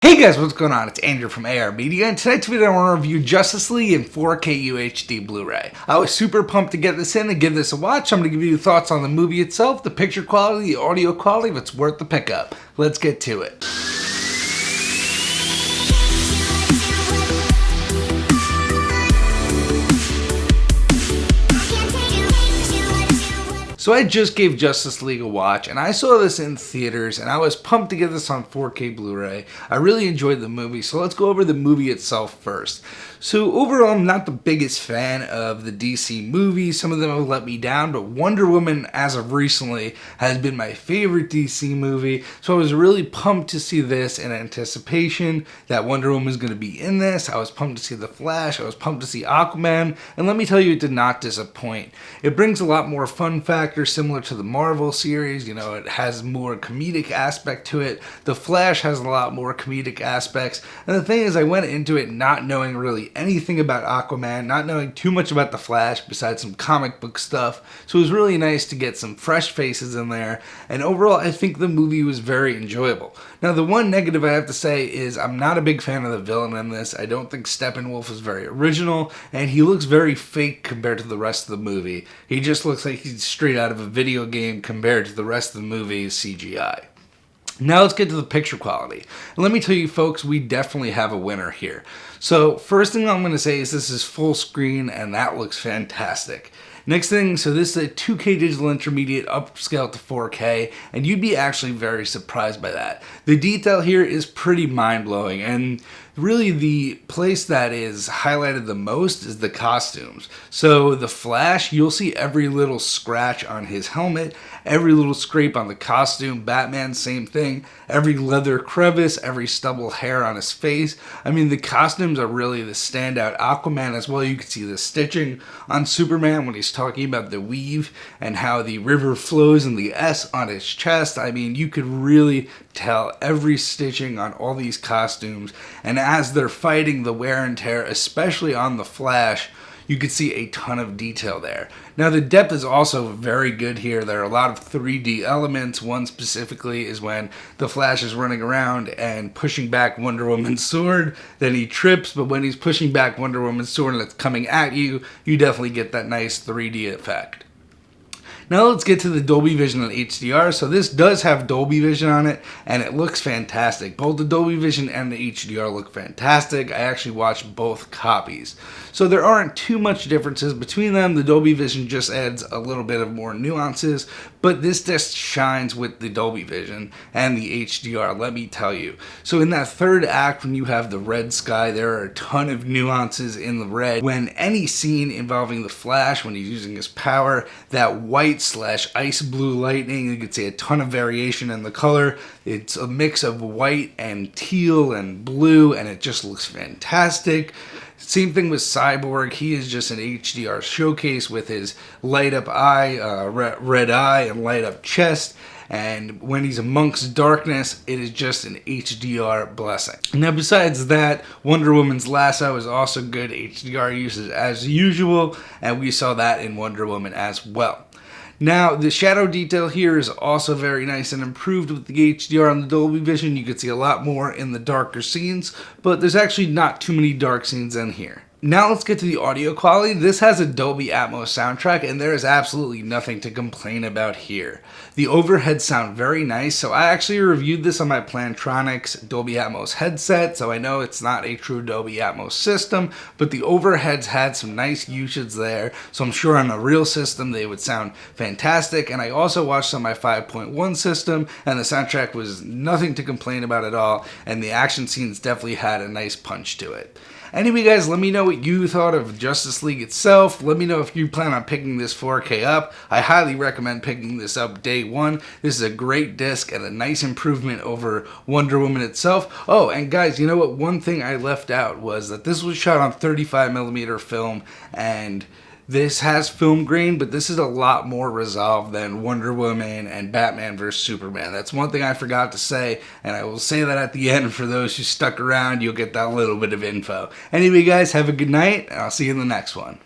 Hey guys, what's going on? It's Andrew from AR Media, and tonight's video I want to review Justice League in 4K UHD Blu-ray. I was super pumped to get this in and give this a watch. I'm going to give you thoughts on the movie itself, the picture quality, the audio quality, if it's worth the pickup. Let's get to it. So I just gave Justice League a watch, and I saw this in theaters, and I was pumped to get this on 4K Blu-ray. I really enjoyed the movie, so let's go over the movie itself first. So overall, I'm not the biggest fan of the DC movies. Some of them have let me down, but Wonder Woman, as of recently, has been my favorite DC movie. So I was really pumped to see this in anticipation that Wonder Woman is going to be in this. I was pumped to see The Flash. I was pumped to see Aquaman. And let me tell you, it did not disappoint. It brings a lot more fun factors similar to the Marvel series. You know, it has more comedic aspect to it. The Flash has a lot more comedic aspects. And the thing is, I went into it not knowing really anything about Aquaman, not knowing too much about The Flash besides some comic book stuff. So it was really nice to get some fresh faces in there. And overall, I think the movie was very enjoyable. Now, the one negative I have to say is I'm not a big fan of the villain in this. I don't think Steppenwolf is very original, and he looks very fake compared to the rest of the movie. He just looks like he's straight out of a video game compared to the rest of the movie's CGI. Now let's get to the picture quality. And let me tell you folks, we definitely have a winner here. So first thing I'm going to say is this is full screen and that looks fantastic. Next thing, so this is a 2K digital intermediate upscale to 4K, and you'd be actually very surprised by that. The detail here is pretty mind-blowing, and really the place that is highlighted the most is the costumes. So the Flash, you'll see every little scratch on his helmet, every little scrape on the costume. Batman, same thing. Every leather crevice, every stubble hair on his face. I mean, the costumes are really the standout. Aquaman as well, you can see the stitching on Superman when he's talking about the weave and how the river flows and the S on his chest. I mean, you could really tell every stitching on all these costumes. And as they're fighting the wear and tear, especially on the Flash, you could see a ton of detail there. Now the depth is also very good here. There are a lot of 3D elements. One specifically is when the Flash is running around and pushing back Wonder Woman's sword. Then he trips, but when he's pushing back Wonder Woman's sword and it's coming at you, you definitely get that nice 3D effect. Now let's get to the Dolby Vision and HDR. So this does have Dolby Vision on it, and it looks fantastic. Both the Dolby Vision and the HDR look fantastic. I actually watched both copies. So there aren't too much differences between them. The Dolby Vision just adds a little bit of more nuances, but this just shines with the Dolby Vision and the HDR, let me tell you. So in that third act, when you have the red sky, there are a ton of nuances in the red. When any scene involving the Flash, when he's using his power, that white / ice blue lightning, you can see a ton of variation in the color. It's a mix of white and teal and blue, and it just looks fantastic. Same thing with Cyborg. He is just an HDR showcase with his light up eye, red eye, and light up chest. And when he's amongst darkness, it is just an HDR blessing. Now besides that, Wonder Woman's lasso is also good HDR uses as usual, and we saw that in Wonder Woman as well. Now, the shadow detail here is also very nice and improved with the HDR and the Dolby Vision. You can see a lot more in the darker scenes, but there's actually not too many dark scenes in here. Now let's get to the audio quality. This has a Dolby Atmos soundtrack, and there is absolutely nothing to complain about here. The overheads sound very nice, so I actually reviewed this on my Plantronics Dolby Atmos headset, so I know it's not a true Dolby Atmos system, but the overheads had some nice usage there, so I'm sure on a real system they would sound fantastic. And I also watched on my 5.1 system, and the soundtrack was nothing to complain about at all, and the action scenes definitely had a nice punch to it. Anyway guys, let me know what you thought of Justice League itself. Let me know if you plan on picking this 4K up. I highly recommend picking this up day one. This is a great disc and a nice improvement over Wonder Woman itself. Oh, and guys, you know what? One thing I left out was that this was shot on 35mm film, and this has film grain, but this is a lot more resolved than Wonder Woman and Batman vs. Superman. That's one thing I forgot to say, and I will say that at the end for those who stuck around. You'll get that little bit of info. Anyway, guys, have a good night, and I'll see you in the next one.